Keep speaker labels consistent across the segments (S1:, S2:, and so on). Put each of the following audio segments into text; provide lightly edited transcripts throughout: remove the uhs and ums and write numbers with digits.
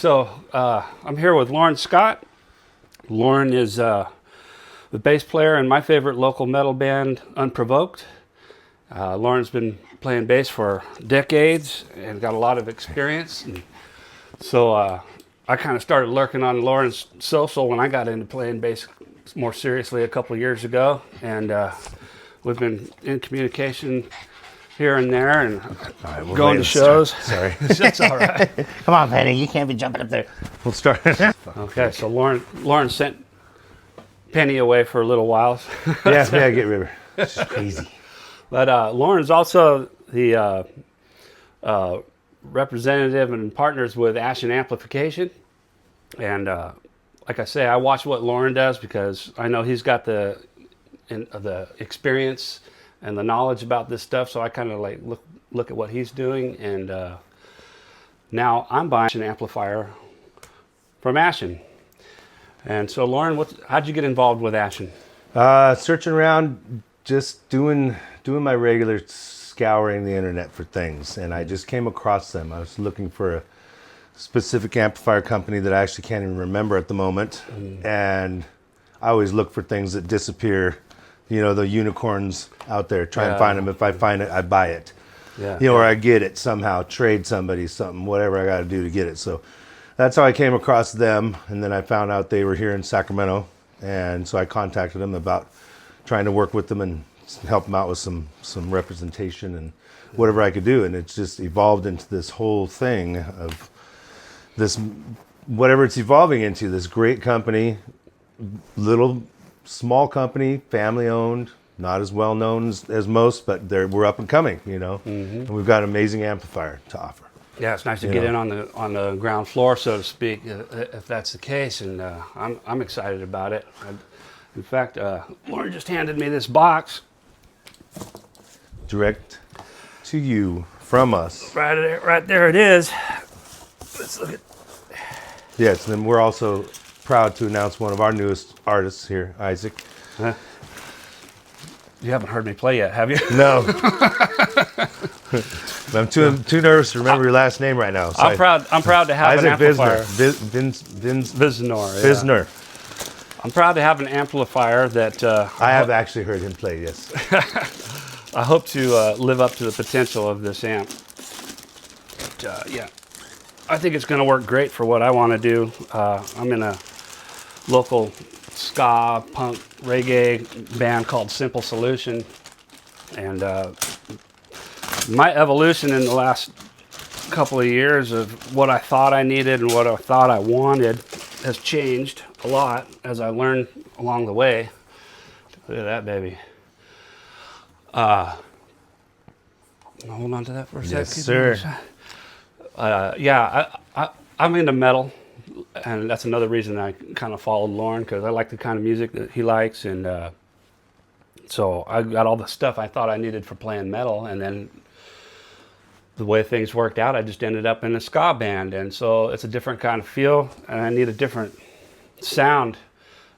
S1: So I'm here with Loran Scott. Loran is the bass player in my favorite local metal band, Unprovoked. Loran's been playing bass for decades and got a lot of experience. And so I kind of started lurking on Loran's social when I got into playing bass more seriously a couple of years ago. And we've been in communication here and there and going to shows.
S2: Sorry.
S1: That's all right.
S2: Come on, Penny. You can't be jumping up there. We'll start.
S1: Okay, so Loran sent Penny away for a little while.
S2: Yeah, get rid of her. This is crazy.
S1: But Loran's also the representative and partners with Ashen amplification. And like I say, I watch what Loran does because I know he's got the experience and the knowledge about this stuff. So I kind of like look at what he's doing. And now I'm buying an amplifier from Ashen. And so Loran, how'd you get involved with Ashen?
S2: Searching around, just doing my regular scouring the internet for things, and I just came across them. I was looking for a specific amplifier company that I actually can't even remember at the moment, and I always look for things that disappear. You know, the unicorns out there. Try and find them. If I find it, I buy it.
S1: Yeah.
S2: You know, or I get it somehow, trade somebody something, whatever I got to do to get it. So that's how I came across them, and then I found out they were here in Sacramento, and so I contacted them about trying to work with them and help them out with some representation and whatever I could do. And it's just evolved into this whole thing of this, whatever it's evolving into, this great company, small company, family owned, not as well known as most, but we're up and coming, you know, and we've got an amazing amplifier to offer.
S1: Yeah, it's nice to get in on the ground floor, so to speak, if that's the case, and I'm excited about it. In fact, Loran just handed me this box.
S2: Direct to you from us.
S1: Right there it is. Let's look at.
S2: Yes, and then we're also proud to announce one of our newest artists here, Isaac.
S1: You haven't heard me play yet, have you?
S2: No. I'm too nervous to remember your last name right now. So
S1: I'm proud to have
S2: Isaac
S1: an amplifier.
S2: Visner.
S1: Yeah.
S2: Visner.
S1: I'm proud to have an amplifier that
S2: I have actually heard him play. Yes.
S1: I hope to live up to the potential of this amp. But, yeah, I think it's going to work great for what I want to do. I'm in a local ska, punk, reggae band called Simple Solution. And my evolution in the last couple of years of what I thought I needed and what I thought I wanted has changed a lot as I learned along the way. Look at that, baby. Hold on to that for a second.
S2: Yes, sir.
S1: Yeah, I'm into metal, and that's another reason I kind of followed Loran, because I like the kind of music that he likes, and so I got all the stuff I thought I needed for playing metal, and then the way things worked out, I just ended up in a ska band, and so it's a different kind of feel, and I need a different sound.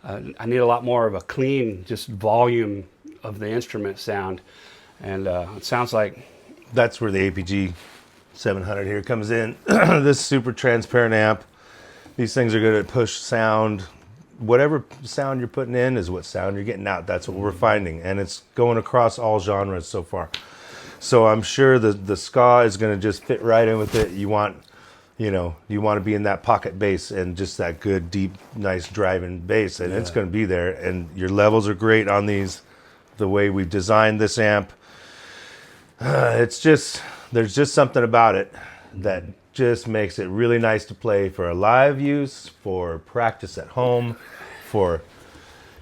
S1: I need a lot more of a clean, just volume of the instrument sound, and it sounds like...
S2: That's where the APG 700 here comes in. This super transparent amp. These things are good at push sound. Whatever sound you're putting in is what sound you're getting out. That's what we're finding, and it's going across all genres so far. So I'm sure the ska is going to just fit right in with it. You want to be in that pocket bass and just that good, deep, nice driving bass, and it's going to be there. And your levels are great on these. The way we've designed this amp, there's just something about it that just makes it really nice to play for a live use, for practice at home, for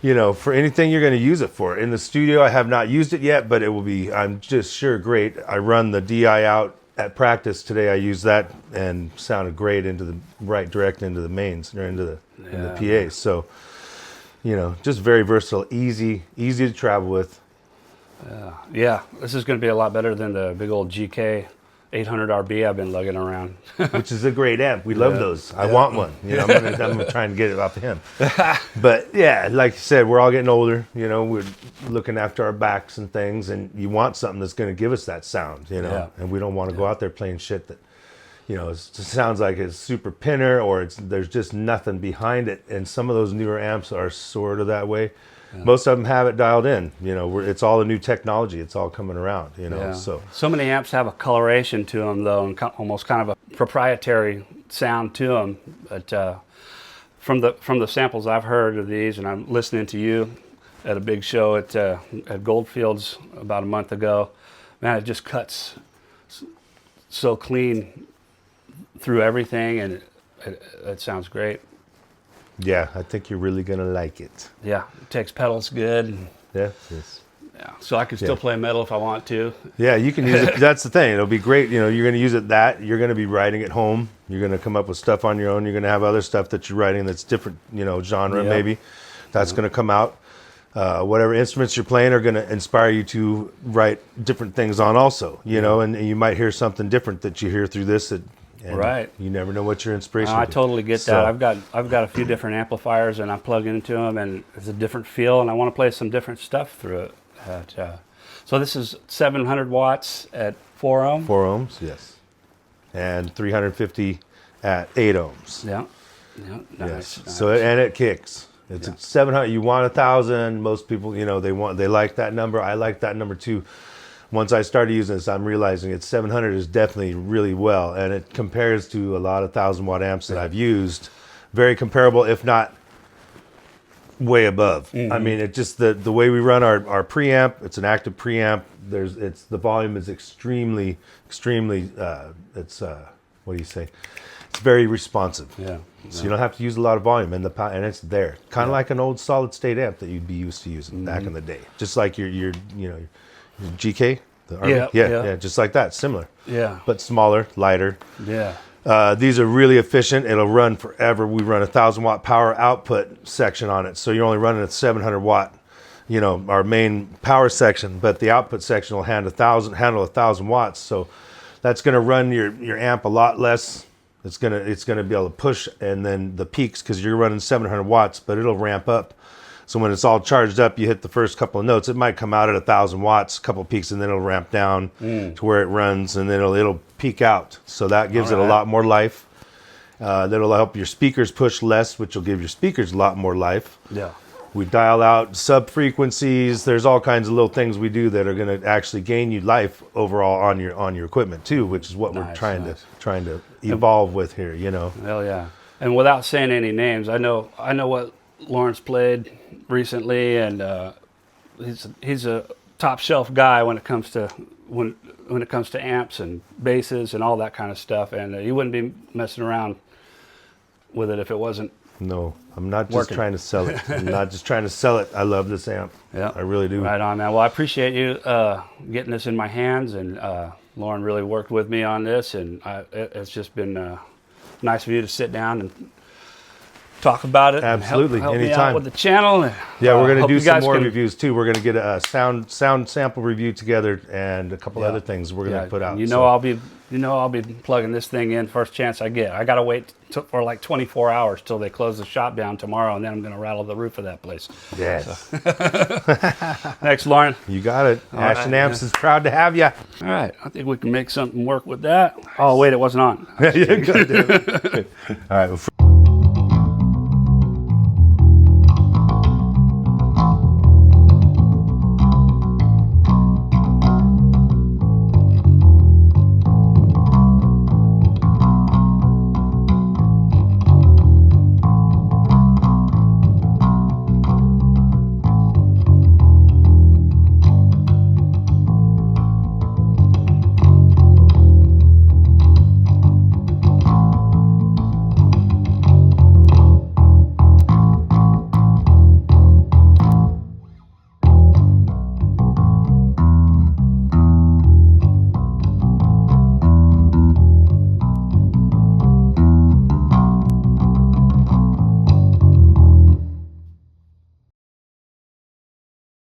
S2: anything you're going to use it for. In the studio, I have not used it yet, but it will be, I'm just sure, great. I run the DI out at practice today. I used that and sounded great direct into the mains, or into the PA. So, just very versatile, easy to travel with.
S1: Yeah, this is going to be a lot better than the big old GK 800 RB I've been lugging around.
S2: Which is a great amp. We love those. I want one. I'm gonna try and get it off of him. But yeah, like you said, we're all getting older. We're looking after our backs and things, and you want something that's going to give us that sound. And we don't want to go out there playing shit that you know, it sounds like it's super pinner, or there's just nothing behind it. And some of those newer amps are sort of that way. Yeah. Most of them have it dialed in. You know, it's all a new technology. It's all coming around. You know,
S1: so many amps have a coloration to them though, and almost kind of a proprietary sound to them. But from the samples I've heard of these, and I'm listening to you at a big show at Goldfields about a month ago, man, it just cuts so clean through everything, and it sounds great.
S2: Yeah, I think you're really gonna like it.
S1: Yeah, it takes pedals good.
S2: Yeah, yes.
S1: Yeah, so I can still play metal if I want to.
S2: Yeah, you can use it. That's the thing. It'll be great. You know, you're going to use it you're going to be writing at home. You're going to come up with stuff on your own. You're going to have other stuff that you're writing that's different, you know, genre maybe. That's going to come out. Whatever instruments you're playing are going to inspire you to write different things on also, you know, and you might hear something different that you hear through this. And
S1: right.
S2: You never know what your inspiration
S1: I totally get that. I've got a few different amplifiers, and I plug into them, and it's a different feel, and I want to play some different stuff through it. So this is 700 watts at 4 ohm?
S2: 4 ohms, yes. And 350 at 8 ohms.
S1: Yeah. Yeah. Nice.
S2: Yes.
S1: Nice.
S2: So and it kicks. It's 700. You want 1,000. Most people, you know, they like that number. I like that number too. Once I started using this, I'm realizing it's 700 is definitely really well, and it compares to a lot of 1,000-watt amps that I've used. Very comparable, if not way above. Mm-hmm. I mean, it just the way we run our preamp. It's an active preamp. The volume is extremely. It's what do you say? It's very responsive.
S1: Yeah.
S2: So you don't have to use a lot of volume, and it's there, kind of like an old solid state amp that you'd be used to using back in the day. Just like your GK. Yeah, just like that, similar.
S1: Yeah.
S2: But smaller, lighter.
S1: Yeah.
S2: These are really efficient. It'll run forever. We run a 1,000-watt power output section on it, so you're only running a 700-watt, you know, our main power section. But the output section will handle 1,000 watts. So that's going to run your amp a lot less. It's gonna be able to push, and then the peaks, because you're running 700 watts, but it'll ramp up. So when it's all charged up, you hit the first couple of notes. It might come out at 1,000 watts, a couple of peaks, and then it'll ramp down to where it runs, and then it'll peak out. So that gives it a lot more life. That'll help your speakers push less, which will give your speakers a lot more life.
S1: Yeah.
S2: We dial out sub frequencies. There's all kinds of little things we do that are going to actually gain you life overall on your equipment too, which is what we're trying to evolve with here. You know.
S1: Hell yeah. And without saying any names, I know what Lawrence played recently, and he's a top shelf guy when it comes to when it comes to amps and basses and all that kind of stuff. And he wouldn't be messing around with it if it wasn't.
S2: No, I'm not just trying to sell it. I'm not just trying to sell it. I love this amp.
S1: Yeah,
S2: I really do.
S1: Right on, man. Well, I appreciate you getting this in my hands, and Loran really worked with me on this, and it's just been nice of you to sit down and talk about it.
S2: Absolutely,
S1: help
S2: anytime.
S1: me out with the channel.
S2: Yeah, we're going to do some more reviews too. We're going to get a sound sample review together and a couple other things we're going to put out.
S1: I'll be plugging this thing in first chance I get. I got to wait for like 24 hours till they close the shop down tomorrow, and then I'm going to rattle the roof of that place.
S2: Yes.
S1: So. Thanks, Loran.
S2: You got it. Ashen Amps is proud to have you.
S1: All right. I think we can make something work with that. Oh, wait, it wasn't on.
S2: Yeah, good. All right. Well,